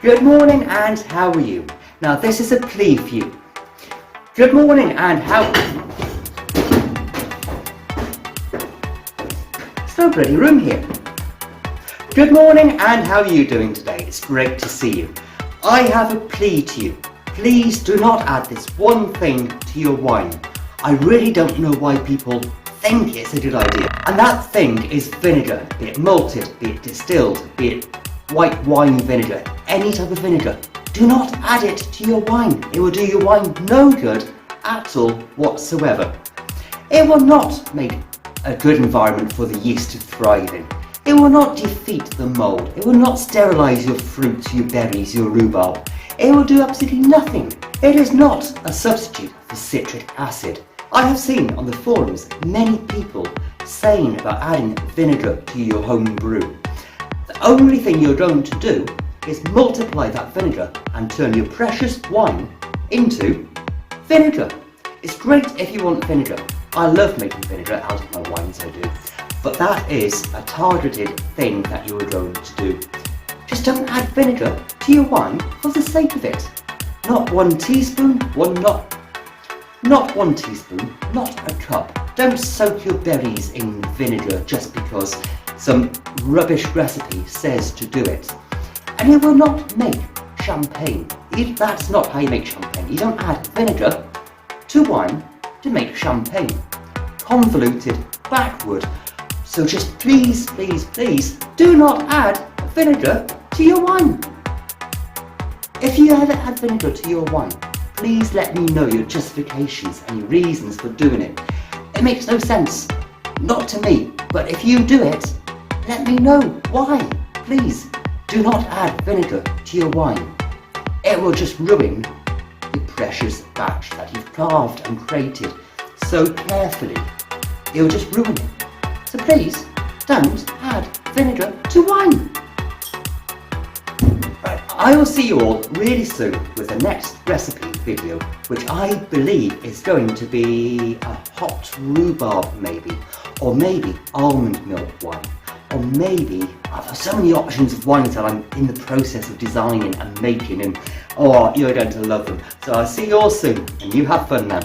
Good morning and how are you? Now this is a plea for you. Good morning and how... There's no bloody room here. Good morning and how are you doing today? It's great to see you. I have a plea to you. Please do not add this one thing to your wine. I really don't know why people think it's a good idea. And that thing is vinegar, be it malted, be it distilled, be it white wine vinegar, any type of vinegar. Do not add it to your wine. It will do your wine no good at all whatsoever. It will not make a good environment for the yeast to thrive in. It will not defeat the mould. It will not sterilise your fruits, your berries, your rhubarb. It will do absolutely nothing. It is not a substitute for citric acid. I have seen on the forums many people saying about adding vinegar to your home brew. The only thing you're going to do is multiply that vinegar and turn your precious wine into vinegar. It's great if you want vinegar. I love making vinegar out of my wines, I do. But that is a targeted thing that you are going to do. Just don't add vinegar to your wine for the sake of it. Not 1 teaspoon, not 1 teaspoon, not a cup. Don't soak your berries in vinegar just because some rubbish recipe says to do it. And it will not make champagne. That's not how you make champagne. You don't add vinegar to wine to make champagne. Convoluted, backward. So just please, please, please do not add vinegar to your wine. If you ever add vinegar to your wine, please let me know your justifications and your reasons for doing it. It makes no sense. Not to me, but if you do it, let me know why. Please do not add vinegar to your wine. It will just ruin the precious batch that you've carved and created so carefully. It will just ruin it. So please don't add vinegar to wine. Right, I will see you all really soon with the next recipe video, which I believe is going to be a hot rhubarb maybe, or maybe almond milk wine, or maybe I've so many options of wines that I'm in the process of designing and making, and oh, you're going to love them. So I'll see you all soon and you have fun now.